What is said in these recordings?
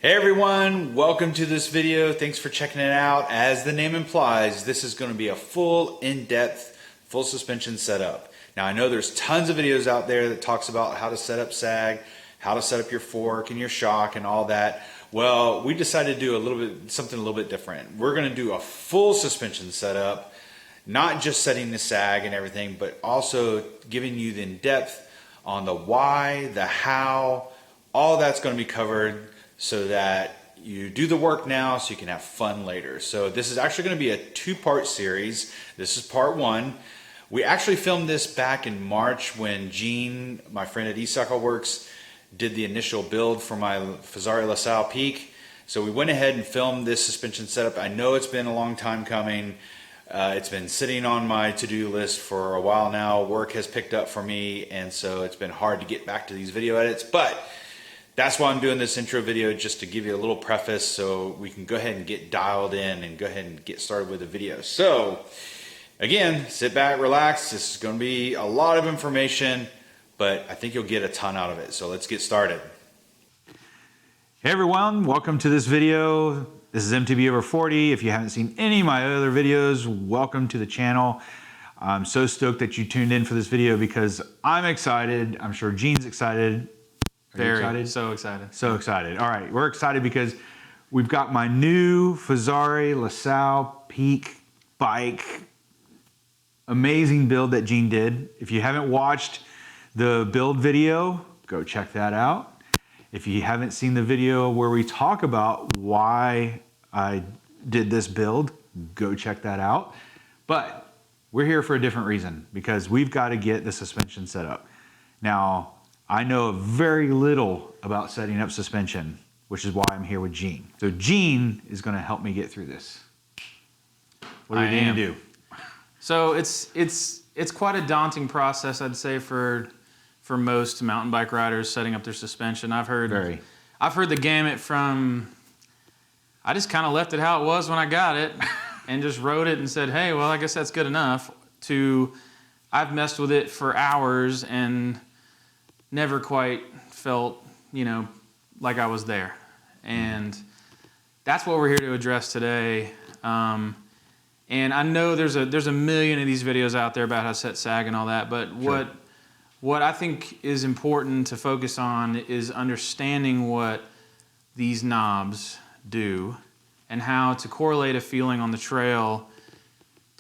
Hey everyone, welcome to this video. Thanks for checking it out. As the name implies, this is going to be a full, in-depth, full suspension setup. Now I know there's tons of videos out there that talks about how to set up sag, how to set up your fork and your shock and all that. Well, we decided to do something a little bit different. We're going to do a full suspension setup, not just setting the sag and everything, but also giving you the in-depth on the why, the how, all that's going to be covered, so that you do the work now so you can have fun later. So this is actually going to be a two-part series. This is part one. We actually filmed this back in March when Gene, my friend at eCycle Works, did the initial build for my Fazari LaSalle Peak. So we went ahead and filmed this suspension setup. I know it's been a long time coming. It's been sitting on my to-do list for a while now. Work has picked up for me, and so it's been hard to get back to these video edits, but that's why I'm doing this intro video, just to give you a little preface so we can go ahead and get dialed in and go ahead and get started with the video. So again, sit back, relax. This is going to be a lot of information, but I think you'll get a ton out of it. So let's get started. Hey everyone, welcome to this video. This is MTB over 40. If you haven't seen any of my other videos, welcome to the channel. I'm so stoked that you tuned in for this video because I'm excited. I'm sure Gene's excited. Very excited? So excited. So excited. All right, we're excited because we've got my new Fazari LaSalle Peak bike. Amazing build that Gene did. If you haven't watched the build video, go check that out. If you haven't seen the video where we talk about why I did this build, go check that out. But we're here for a different reason because we've got to get the suspension set up. Now, I know very little about setting up suspension, which is why I'm here with Gene. So Gene is going to help me get through this. What are we going to do? So it's quite a daunting process, I'd say, for most mountain bike riders setting up their suspension. I've heard the gamut from, I just kind of left it how it was when I got it and just wrote it and said, hey, well, I guess that's good enough, to I've messed with it for hours and never quite felt, like I was there. And that's what we're here to address today. And I know there's a million of these videos out there about how to set sag and all that, but Sure. What I think is important to focus on is understanding what these knobs do and how to correlate a feeling on the trail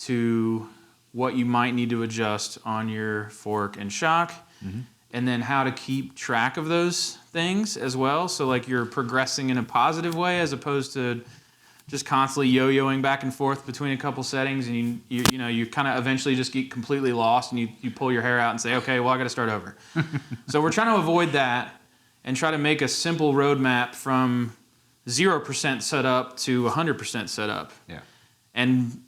to what you might need to adjust on your fork and shock. Mm-hmm. And then how to keep track of those things as well. So like you're progressing in a positive way as opposed to just constantly yo-yoing back and forth between a couple settings, and you kind of eventually just get completely lost and you pull your hair out and say, okay, well, I got to start over. So we're trying to avoid that and try to make a simple roadmap from 0% setup to 100% setup. Yeah. And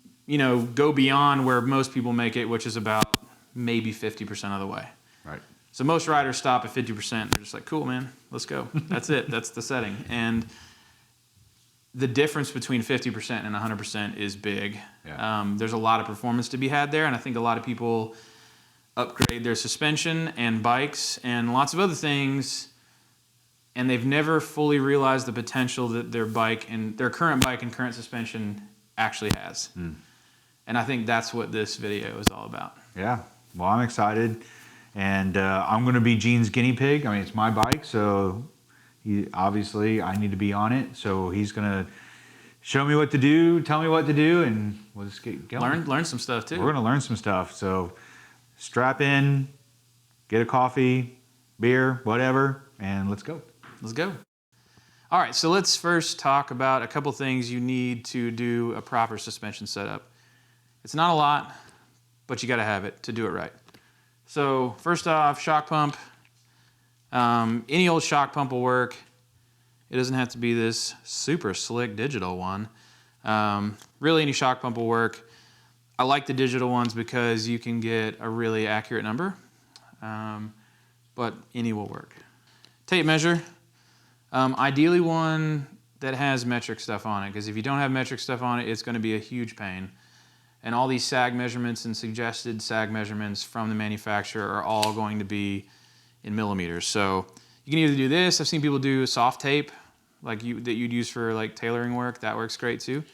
go beyond where most people make it, which is about maybe 50% of the way. Right. So most riders stop at 50%. They're just like, cool, man, let's go. That's it. That's the setting. And the difference between 50% and 100% is big. Yeah. There's a lot of performance to be had there, and I think a lot of people upgrade their suspension and bikes and lots of other things, and they've never fully realized the potential that their current bike and current suspension actually has. Mm. And I think that's what this video is all about. Yeah. Well, I'm excited. And I'm going to be Gene's guinea pig. I mean, it's my bike, so obviously I need to be on it. So he's going to show me what to do, tell me what to do, and we'll just get going. Learn some stuff too. We're going to learn some stuff. So strap in, get a coffee, beer, whatever, and let's go. Let's go. All right, so let's first talk about a couple things you need to do a proper suspension setup. It's not a lot, but you got to have it to do it right. So first off, shock pump. Any old shock pump will work. It doesn't have to be this super slick digital one. Really, any shock pump will work. I like the digital ones because you can get a really accurate number, but any will work. Tape measure. Ideally one that has metric stuff on it, because if you don't have metric stuff on it, it's going to be a huge pain. And all these sag measurements and suggested sag measurements from the manufacturer are all going to be in millimeters. So you can either do this. I've seen people do soft tape, that you'd use for like tailoring work. That works great too.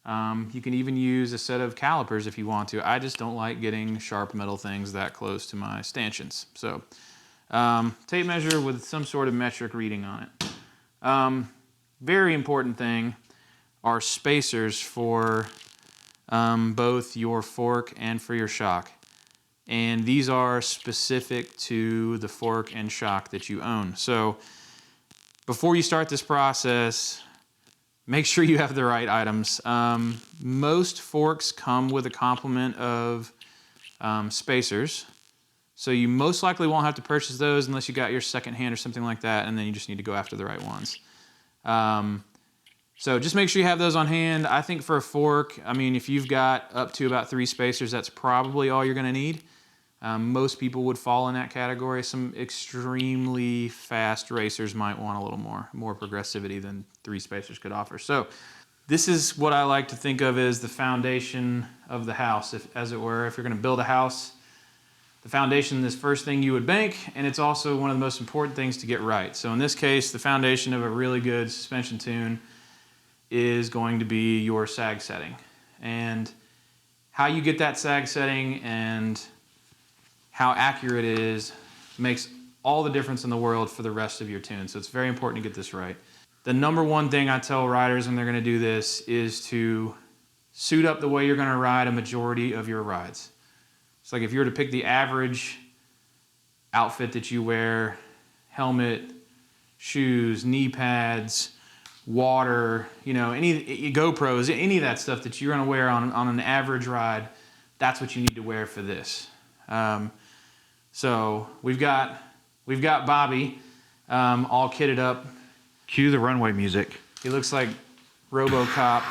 You can even use a set of calipers if you want to. I just don't like getting sharp metal things that close to my stanchions. So tape measure with some sort of metric reading on it. Very important thing are spacers for both your fork and for your shock. And these are specific to the fork and shock that you own. So before you start this process, make sure you have the right items. Most forks come with a complement of spacers. So you most likely won't have to purchase those unless you got your second hand or something like that, and then you just need to go after the right ones. So just make sure you have those on hand. I think for a fork, I mean, if you've got up to about 3 spacers, that's probably all you're gonna need. Most people would fall in that category. Some extremely fast racers might want a little more progressivity than 3 spacers could offer. So this is what I like to think of as the foundation of the house, as it were. If you're gonna build a house, the foundation is the first thing you would bank, and it's also one of the most important things to get right. So in this case, the foundation of a really good suspension tune is going to be your sag setting. And how you get that sag setting and how accurate it is makes all the difference in the world for the rest of your tune. So it's very important to get this right. The number one thing I tell riders when they're gonna do this is to suit up the way you're gonna ride a majority of your rides. It's like if you were to pick the average outfit that you wear, helmet, shoes, knee pads, water, you know, any GoPros, any of that stuff that you're gonna wear on an average ride, that's what you need to wear for this. So we've got Bobby all kitted up. Cue the runway music. He looks like RoboCop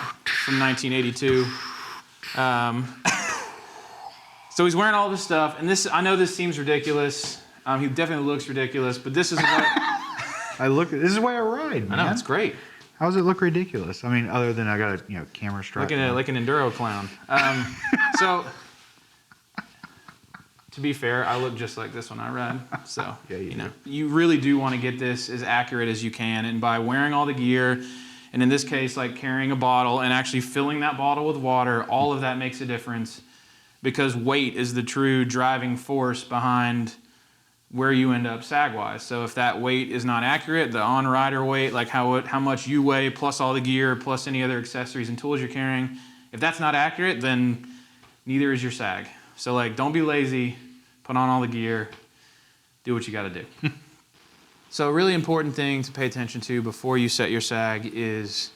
from 1982. So he's wearing all this stuff, and this, I know this seems ridiculous. He definitely looks ridiculous, but this is what this is the way I ride, man. I know, it's great. How does it look ridiculous? I mean, other than I got a camera strap. Like an enduro clown. So to be fair, I look just like this when I ride. So yeah, you know, you really do want to get this as accurate as you can, and by wearing all the gear, and in this case, like carrying a bottle and actually filling that bottle with water, all of that makes a difference, because weight is the true driving force behind where you end up sag-wise. So if that weight is not accurate, the on-rider weight, like how much you weigh, plus all the gear, plus any other accessories and tools you're carrying, if that's not accurate, then neither is your sag. So like, don't be lazy, put on all the gear, do what you gotta do. So a really important thing to pay attention to before you set your sag is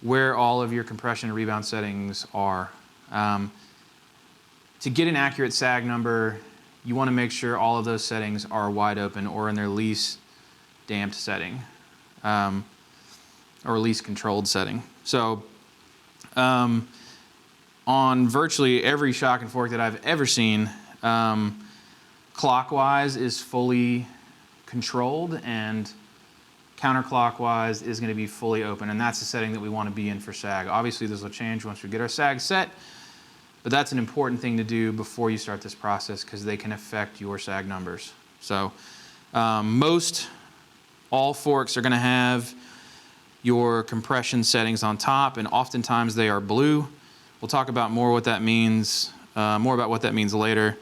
where all of your compression and rebound settings are. To get an accurate sag number, you want to make sure all of those settings are wide open or in their least damped setting, or least controlled setting. So on virtually every shock and fork that I've ever seen, clockwise is fully controlled and counterclockwise is going to be fully open, and that's the setting that we want to be in for sag. Obviously this will change once we get our sag set, but that's an important thing to do before you start this process, because they can affect your sag numbers. So all forks are going to have your compression settings on top, and oftentimes they are blue. We'll talk about more about what that means later.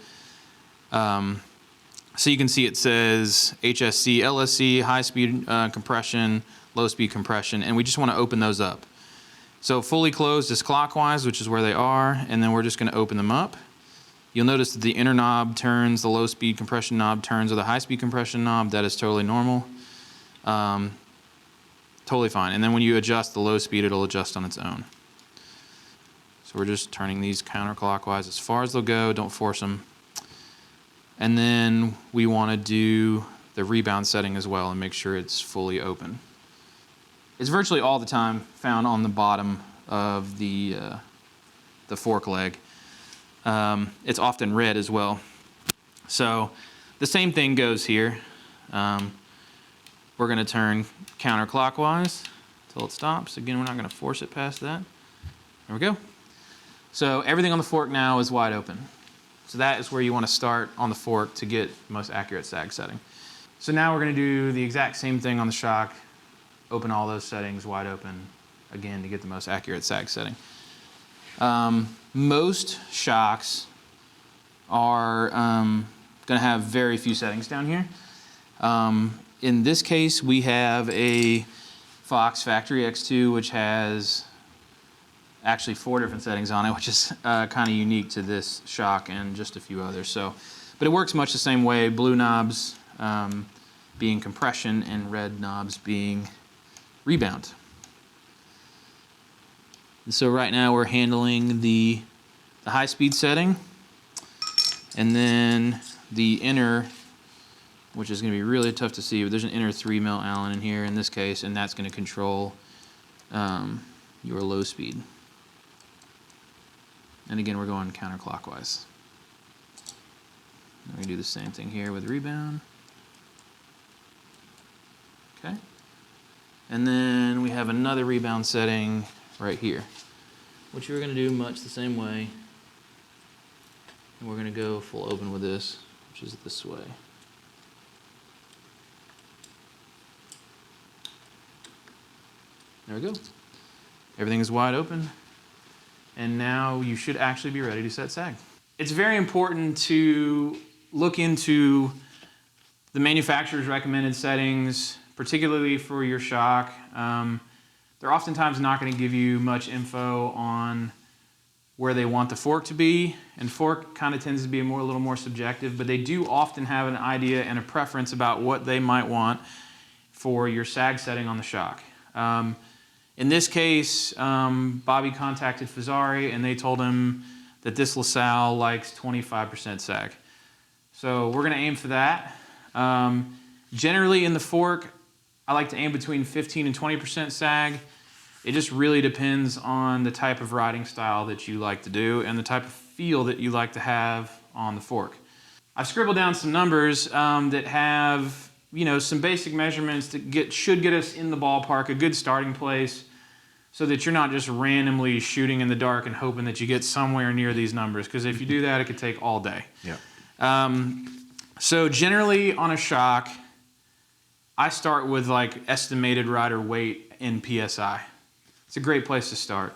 So you can see it says HSC, LSC, high speed compression, low speed compression, and we just want to open those up. So fully closed is clockwise, which is where they are, and then we're just going to open them up. You'll notice that the inner knob turns, the low speed compression knob turns, or the high speed compression knob. That is totally normal. Totally fine. And then when you adjust the low speed, it'll adjust on its own. So we're just turning these counterclockwise as far as they'll go. Don't force them. And then we want to do the rebound setting as well and make sure it's fully open. It's virtually all the time found on the bottom of the fork leg. It's often red as well. So the same thing goes here. We're going to turn counterclockwise until it stops. Again, we're not going to force it past that. There we go. So everything on the fork now is wide open. So that is where you want to start on the fork to get the most accurate sag setting. So now we're going to do the exact same thing on the shock. open all those settings wide open, again, to get the most accurate sag setting. Most shocks are going to have very few settings down here. In this case, we have a Fox Factory X2, which has actually 4 different settings on it, which is kind of unique to this shock and just a few others. So, but it works much the same way. Blue knobs being compression and red knobs being rebound. And so right now we're handling the high speed setting, and then the inner, which is going to be really tough to see, but there's an inner 3 mil Allen in here in this case, and that's going to control your low speed. And again, we're going counterclockwise. We're going to do the same thing here with rebound. Okay. And then we have another rebound setting right here, which we're going to do much the same way. And we're going to go full open with this, which is this way. There we go. Everything is wide open. And now you should actually be ready to set sag. It's very important to look into the manufacturer's recommended settings, particularly for your shock. They're oftentimes not going to give you much info on where they want the fork to be, and fork kind of tends to be a little more subjective, but they do often have an idea and a preference about what they might want for your sag setting on the shock. In this case, Bobby contacted Fazari and they told him that this LaSalle likes 25% sag. So we're going to aim for that. Generally in the fork, I like to aim between 15 and 20% sag. It just really depends on the type of riding style that you like to do and the type of feel that you like to have on the fork. I've scribbled down some numbers that have, you know, some basic measurements that should get us in the ballpark, a good starting place, so that you're not just randomly shooting in the dark and hoping that you get somewhere near these numbers, because if you do that, it could take all day. Yeah. So generally on a shock, I start with like estimated rider weight in PSI. It's a great place to start.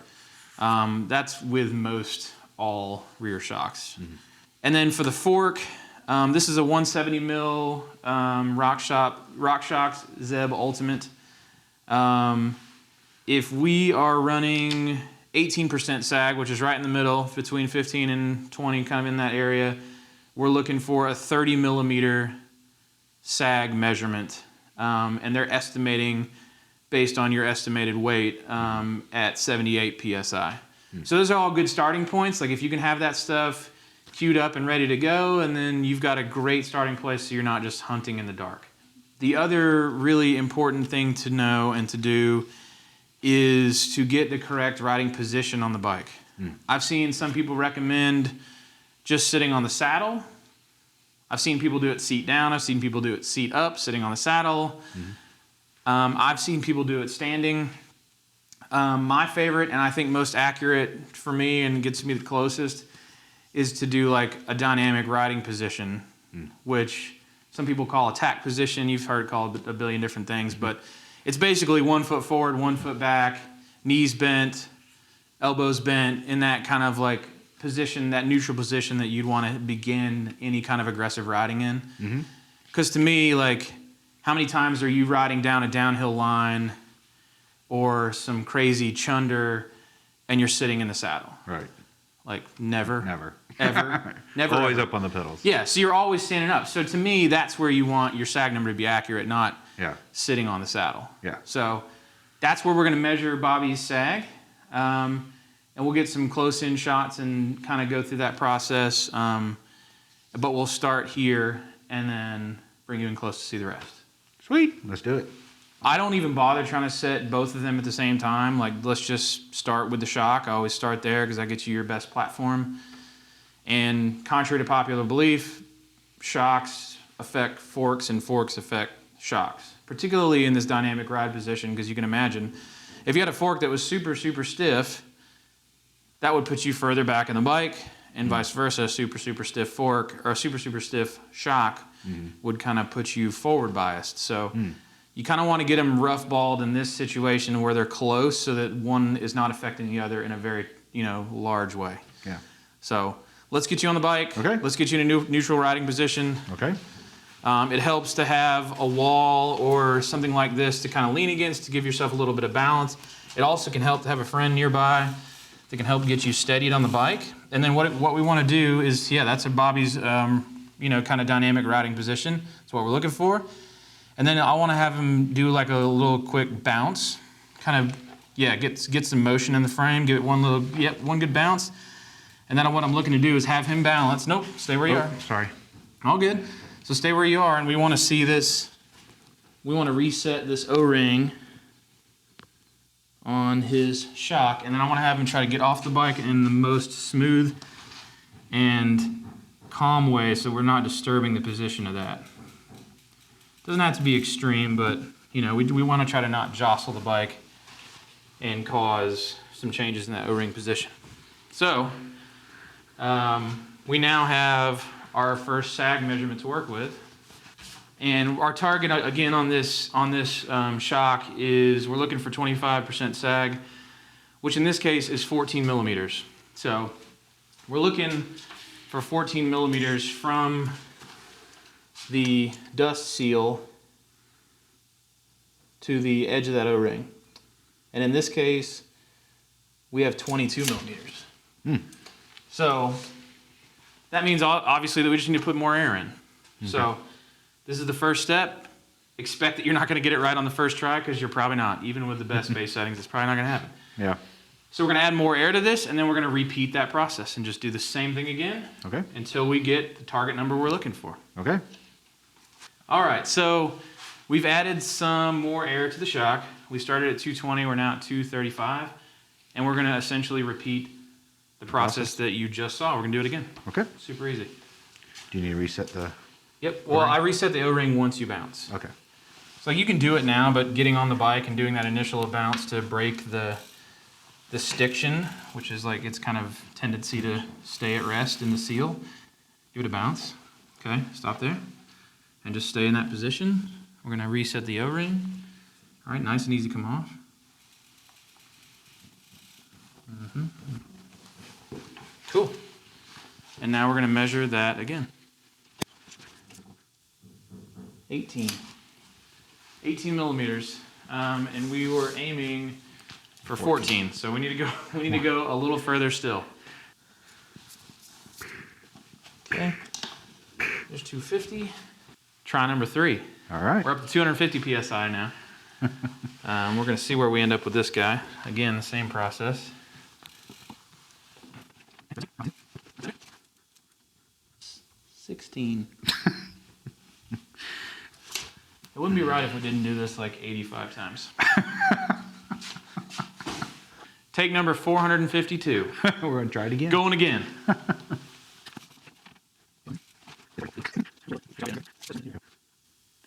That's with most all rear shocks. Mm-hmm. And then for the fork, this is a 170 mil RockShox Zeb Ultimate. If we are running 18% sag, which is right in the middle, between 15 and 20, kind of in that area, we're looking for a 30 millimeter sag measurement. And they're estimating, based on your estimated weight, at 78 PSI. So those are all good starting points. Like if you can have that stuff queued up and ready to go, and then you've got a great starting place so you're not just hunting in the dark. The other really important thing to know and to do is to get the correct riding position on the bike. I've seen some people recommend just sitting on the saddle. I've seen people do it seat down. I've seen people do it seat up, sitting on the saddle. I've seen people do it standing. My favorite, and I think most accurate for me and gets me the closest, is to do like a dynamic riding position, which some people call attack position. You've heard it called a billion different things, but it's basically 1 foot forward, 1 foot back, knees bent, elbows bent, in that kind of like position, that neutral position that you'd want to begin any kind of aggressive riding in. Because to me, like, how many times are you riding down a downhill line or some crazy chunder and you're sitting in the saddle? Right. Like never. Never. Ever. Never. Always ever. up on the pedals. Yeah, so you're always standing up. So to me, that's where you want your sag number to be accurate, not sitting on the saddle. Yeah. So that's where we're going to measure Bobby's sag. And we'll get some close-in shots and kind of go through that process. But we'll start here and then bring you in close to see the rest. Sweet. Let's do it. I don't even bother trying to set both of them at the same time. Like, let's just start with the shock. I always start there because that gets you your best platform. And contrary to popular belief, shocks affect forks and forks affect shocks, particularly in this dynamic ride position, because you can imagine if you had a fork that was super, super stiff, that would put you further back in the bike, and vice versa. A super, super stiff fork or a super, super stiff shock would kind of put you forward biased. So You kind of want to get them rough balled in this situation where they're close so that one is not affecting the other in a very, large way. Yeah. So let's get you on the bike. Okay. Let's get you in a neutral riding position. Okay. It helps to have a wall or something like this to kind of lean against to give yourself a little bit of balance. It also can help to have a friend nearby that can help get you steadied on the bike. And then what we want to do is, that's a Bobby's, kind of dynamic riding position. That's what we're looking for. And then I want to have him do like a little quick bounce, kind of, get some motion in the frame, give it one good bounce. And then what I'm looking to do is have him balance. Nope, stay where you are. Sorry. All good. So stay where you are, and we want to see this. We want to reset this O-ring on his shock, and then I want to have him try to get off the bike in the most smooth and calm way so we're not disturbing the position of that. Doesn't have to be extreme, but we want to try to not jostle the bike and cause some changes in that O-ring position. So we now have our first sag measurement to work with, and our target again on this shock is we're looking for 25% sag, which in this case is 14 millimeters. So we're looking for 14 millimeters from the dust seal to the edge of that O-ring. And in this case, we have 22 millimeters. So that means obviously that we just need to put more air in. Okay. So this is the first step. Expect that you're not going to get it right on the first try because you're probably not. Even with the best base settings, it's probably not going to happen. Yeah. So we're going to add more air to this, and then we're going to repeat that process and just do the same thing again. Okay. Until we get the target number we're looking for. Okay. All right, so we've added some more air to the shock. We started at 220, we're now at 235, and we're going to essentially repeat the process that you just saw. We're going to do it again. Okay. Super easy. Do you need to reset the... Yep, well, I reset the O-ring once you bounce. Okay. So you can do it now, but getting on the bike and doing that initial bounce to break the stiction, which is like its kind of tendency to stay at rest in the seal, give it a bounce. Okay, stop there. And just stay in that position. We're going to reset the O-ring. All right, nice and easy to come off. Cool. And now we're going to measure that again. 18 millimeters, and we were aiming for 14. So we need to go a little further still. Okay, there's 250. Try number 3. All right. We're up to 250 psi now. We're going to see where we end up with this guy. Again, the same process. 16. It wouldn't be right if we didn't do this like 85 times. Take number 452. We're going to try it again. Going again.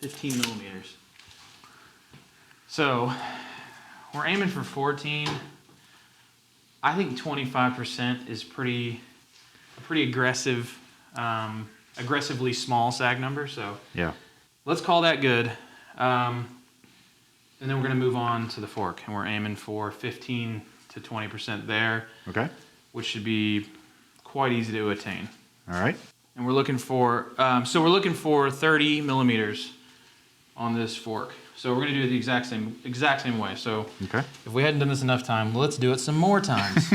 15 millimeters. So we're aiming for 14. I think 25% is pretty aggressive, aggressively small sag number. So yeah, let's call that good. And then we're going to move on to the fork, and we're aiming for 15 to 20% there. Okay. Which should be quite easy to attain. All right. And we're looking for, so we're looking for 30 millimeters on this fork. So we're going to do it the exact same way. So okay. If we hadn't done this enough time, let's do it some more times.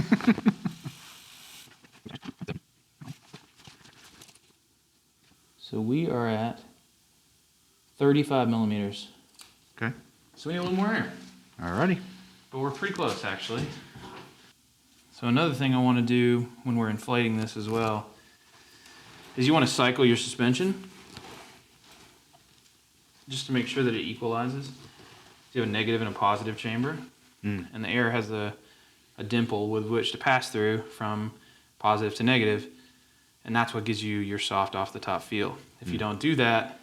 So we are at 35 millimeters. Okay. So we need a little more air. Alrighty. But we're pretty close, actually. So another thing I want to do when we're inflating this as well is you want to cycle your suspension just to make sure that it equalizes. You have a negative and a positive chamber, and the air has a dimple with which to pass through from positive to negative, and that's what gives you your soft off the top feel. If you don't do that,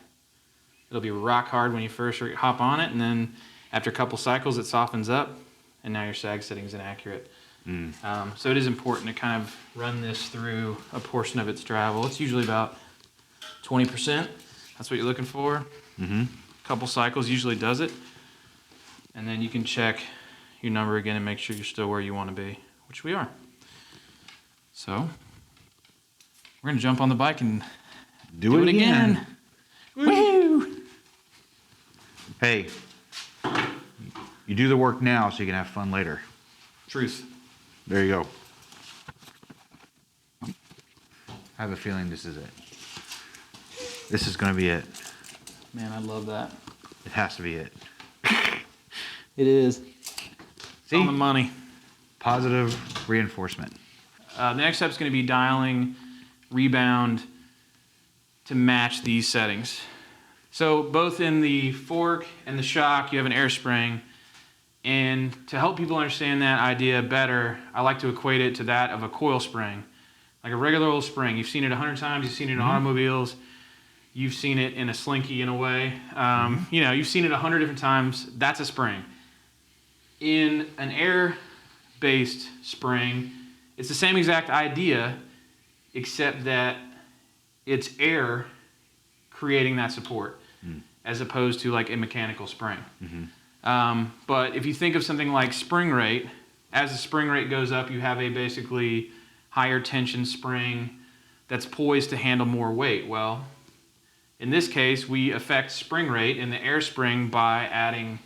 it'll be rock hard when you first hop on it, and then after a couple cycles it softens up, and now your sag setting is inaccurate. So it is important to kind of run this through a portion of its travel. It's usually about 20%. That's what you're looking for. A couple cycles usually does it. And then you can check your number again and make sure you're still where you want to be, which we are. So we're going to jump on the bike and do it again. Woo! Hey, you do the work now so you can have fun later. Truth. There you go. I have a feeling this is it. This is going to be it. Man, I love that. It has to be it. It is. See? On the money. Positive reinforcement. The next step is going to be dialing rebound to match these settings. So both in the fork and the shock, you have an air spring. And to help people understand that idea better, I like to equate it to that of a coil spring. Like a regular old spring. You've seen it 100 times. You've seen it in automobiles. You've seen it in a slinky in a way. You know, you've seen it 100 different times. That's a spring. In an air-based spring, it's the same exact idea, except that it's air creating that support, as opposed to like a mechanical spring. But if you think of something like spring rate, as the spring rate goes up, you have a basically higher tension spring that's poised to handle more weight. Well, in this case, we affect spring rate in the air spring by adding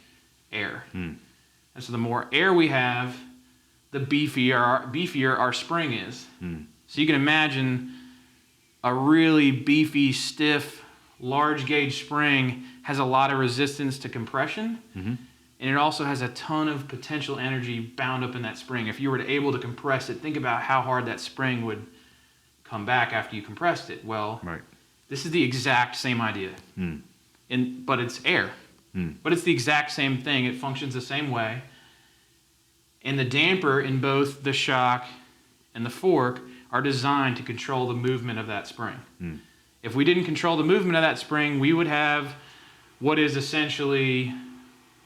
air. And so the more air we have, the beefier our spring is. So you can imagine a really beefy, stiff, large gauge spring has a lot of resistance to compression. And it also has a ton of potential energy bound up in that spring. If you were able to compress it, think about how hard that spring would come back after you compressed it. Well, this is the exact same idea, but it's air. But it's the exact same thing. It functions the same way. And the damper in both the shock and the fork are designed to control the movement of that spring. If we didn't control the movement of that spring, we would have what is essentially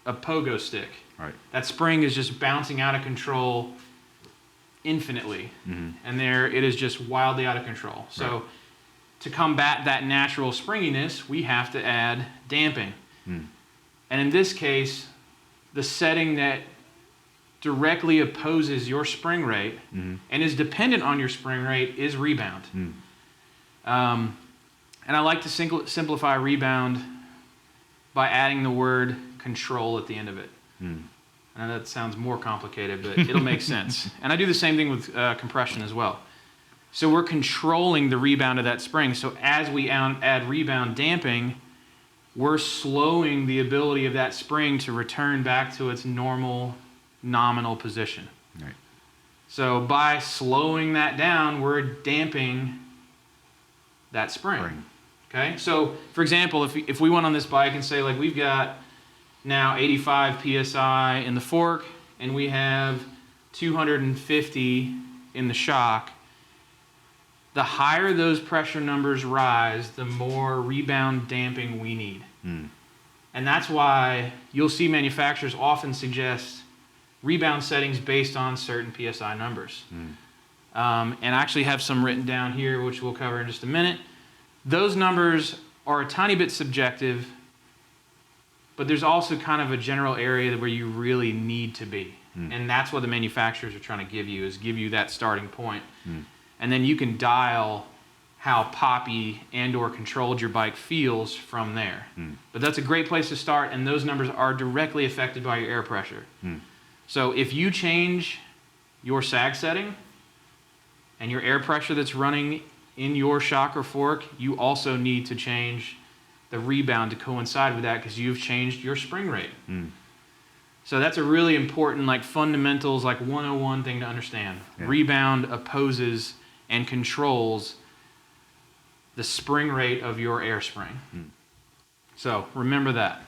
a pogo stick. That spring is just bouncing out of control infinitely. And there it is just wildly out of control. So to combat that natural springiness, we have to add damping. And in this case, the setting that directly opposes your spring rate and is dependent on your spring rate is rebound. And I like to simplify rebound by adding the word control at the end of it. I know that sounds more complicated, but it'll make sense. And I do the same thing with compression as well. So we're controlling the rebound of that spring. So as we add rebound damping, we're slowing the ability of that spring to return back to its normal nominal position. So by slowing that down, we're damping that spring. Okay, so for example, if we went on this bike and say like we've got now 85 psi in the fork and we have 250 in the shock, the higher those pressure numbers rise, the more rebound damping we need. And that's why you'll see manufacturers often suggest rebound settings based on certain PSI numbers. And I actually have some written down here, which we'll cover in just a minute. Those numbers are a tiny bit subjective, but there's also kind of a general area where you really need to be. And that's what the manufacturers are trying to give you that starting point. And then you can dial how poppy and or controlled your bike feels from there. But that's a great place to start, and those numbers are directly affected by your air pressure. So if you change your sag setting and your air pressure that's running in your shock or fork, you also need to change the rebound to coincide with that because you've changed your spring rate. So that's a really important, like fundamentals, like 101 thing to understand. Rebound opposes and controls the spring rate of your air spring. So remember that.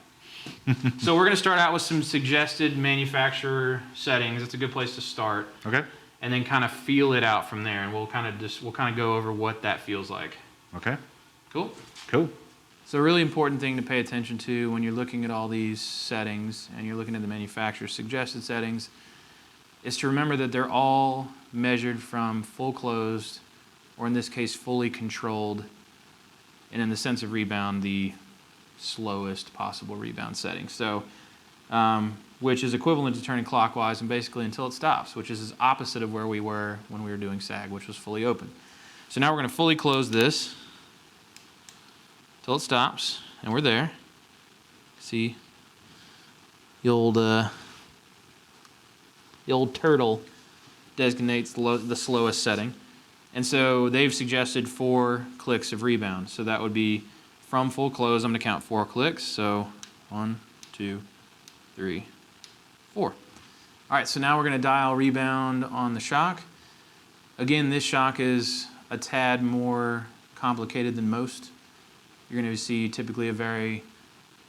So we're going to start out with some suggested manufacturer settings. It's a good place to start. Okay. And then kind of feel it out from there, and we'll kind of go over what that feels like. Okay. Cool. Cool. So a really important thing to pay attention to when you're looking at all these settings and you're looking at the manufacturer's suggested settings is to remember that they're all measured from full closed, or in this case, fully controlled, and in the sense of rebound, the slowest possible rebound setting. So, which is equivalent to turning clockwise and basically until it stops, which is opposite of where we were when we were doing sag, which was fully open. So now we're going to fully close this till it stops, and we're there. See, the old turtle designates the slowest setting. And so they've suggested 4 clicks of rebound. So that would be from full close, I'm going to count 4 clicks. So 1, 2, 3, 4. All right, so now we're going to dial rebound on the shock. Again, this shock is a tad more complicated than most. You're going to see typically a very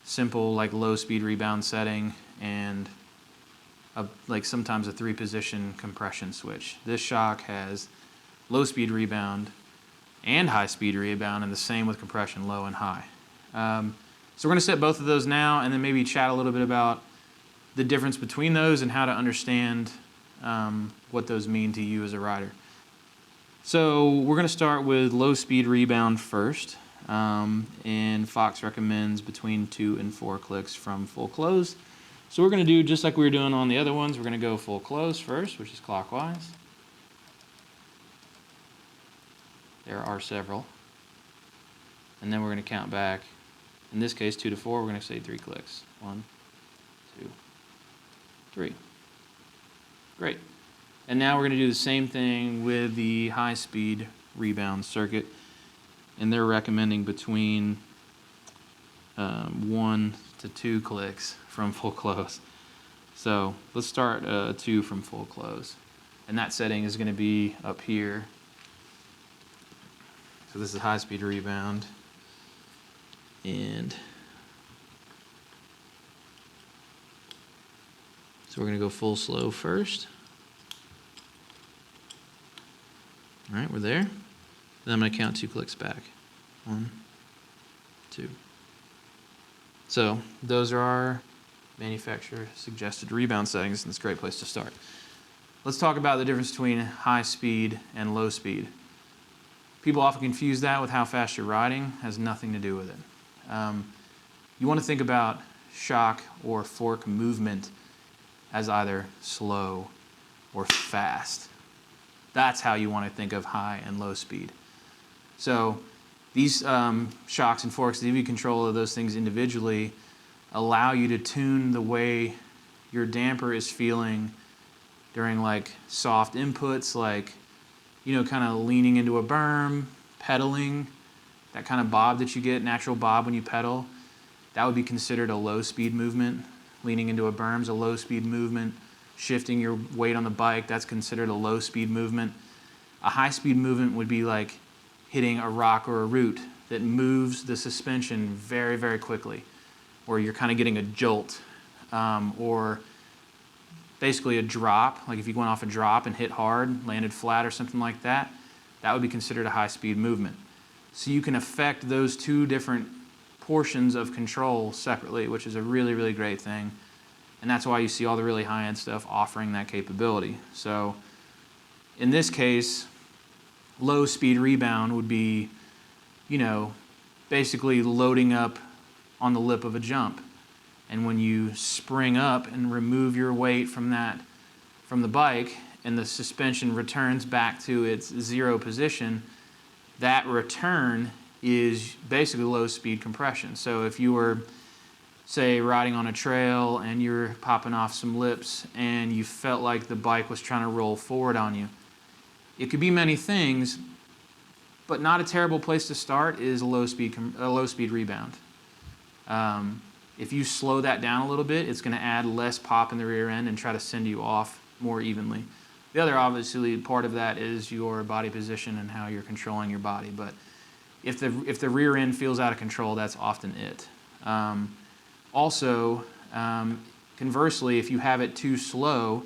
simple, like low speed rebound setting and like sometimes a 3-position compression switch. This shock has low speed rebound and high speed rebound, and the same with compression, low and high. So we're going to set both of those now, and then maybe chat a little bit about the difference between those and how to understand what those mean to you as a rider. So we're going to start with low speed rebound first, and Fox recommends between 2 and 4 clicks from full close. So we're going to do just like we were doing on the other ones. We're going to go full close first, which is clockwise. There are several. And then we're going to count back. In this case, 2 to 4, we're going to say 3 clicks. 1, 2, 3. Great. And now we're going to do the same thing with the high-speed rebound circuit. And they're recommending between 1 to 2 clicks from full close. So let's start 2 from full close. And that setting is going to be up here. So this is high-speed rebound. And so we're going to go full slow first. All right, we're there. Then I'm going to count 2 clicks back. 1, 2. So those are our manufacturer suggested rebound settings, and it's a great place to start. Let's talk about the difference between high speed and low speed. People often confuse that with how fast you're riding. It has nothing to do with it. You want to think about shock or fork movement as either slow or fast. That's how you want to think of high and low speed. So these shocks and forks, the give you control of those things individually, allow you to tune the way your damper is feeling during like soft inputs, like, you know, kind of leaning into a berm, pedaling, that kind of bob that you get, natural bob when you pedal. That would be considered a low speed movement. Leaning into a berm's a low speed movement. Shifting your weight on the bike, that's considered a low speed movement. A high speed movement would be like hitting a rock or a root that moves the suspension very, very quickly, or you're kind of getting a jolt, or basically a drop, like if you went off a drop and hit hard, landed flat or something like that, that would be considered a high speed movement. So you can affect those 2 different portions of control separately, which is a really, really great thing. And that's why you see all the really high-end stuff offering that capability. So in this case, low speed rebound would be, you know, basically loading up on the lip of a jump. And when you spring up and remove your weight from the bike, and the suspension returns back to its 0 position, that return is basically low speed compression. So if you were, say, riding on a trail and you're popping off some lips and you felt like the bike was trying to roll forward on you, it could be many things, but not a terrible place to start is a low speed rebound. If you slow that down a little bit, it's going to add less pop in the rear end and try to send you off more evenly. The other, obviously, part of that is your body position and how you're controlling your body. But if the rear end feels out of control, that's often it. Also, conversely, if you have it too slow,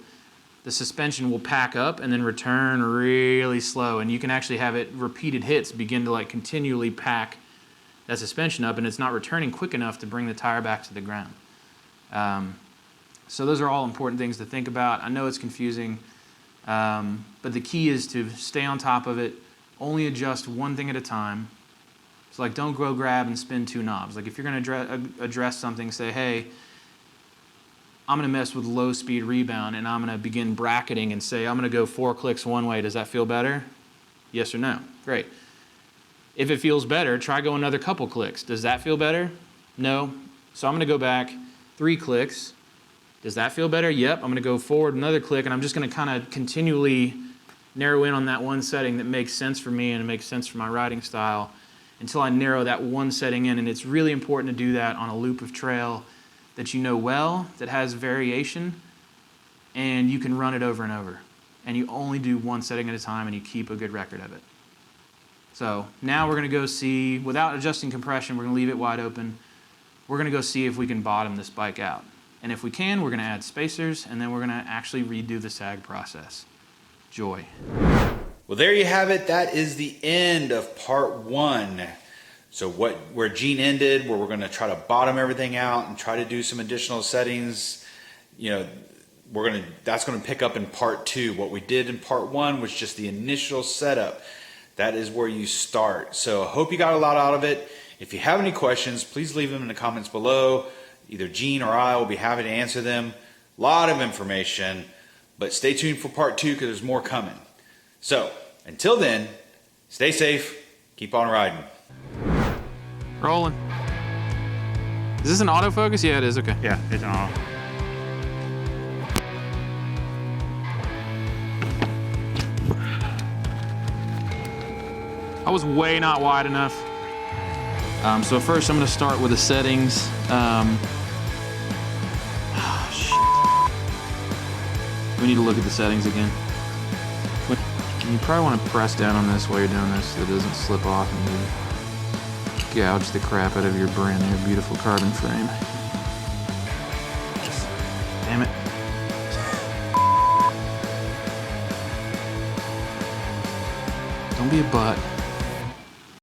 the suspension will pack up and then return really slow. And you can actually have it repeated hits begin to like continually pack that suspension up, and it's not returning quick enough to bring the tire back to the ground. So those are all important things to think about. I know it's confusing, but the key is to stay on top of it, only adjust one thing at a time, So like, don't go grab and spin 2 knobs. Like if you're gonna address something, say, hey, I'm gonna mess with low speed rebound and I'm gonna begin bracketing and say, I'm gonna go 4 clicks one way. Does that feel better? Yes or no? Great. If it feels better, try go another couple clicks. Does that feel better? No. So I'm gonna go back 3 clicks. Does that feel better? Yep. I'm gonna go forward another click, and I'm just gonna kind of continually narrow in on that one setting that makes sense for me and it makes sense for my riding style until I narrow that one setting in. And it's really important to do that on a loop of trail that you know well, that has variation, and you can run it over and over. And you only do one setting at a time, and you keep a good record of it. So now we're gonna go see, without adjusting compression, we're gonna leave it wide open. We're gonna go see if we can bottom this bike out. And if we can, we're gonna add spacers, and then we're gonna actually redo the sag process. Joy. Well, there you have it. That is the end of part 1. So where Gene ended, where we're going to try to bottom everything out and try to do some additional settings, you know, that's going to pick up in part 2. What we did in part 1 was just the initial setup. That is where you start. So I hope you got a lot out of it. If you have any questions, please leave them in the comments below. Either Gene or I will be happy to answer them. A lot of information, but stay tuned for part 2 because there's more coming. So until then, stay safe, keep on riding. Rolling. Is this an autofocus? Yeah, it is. Okay. Yeah, it's an auto. I was way not wide enough. So first I'm gonna start with the settings. We need to look at the settings again. You probably want to press down on this while you're doing this so it doesn't slip off and you gouge the crap out of your brand new beautiful carbon frame. Damn it. Don't be a butt.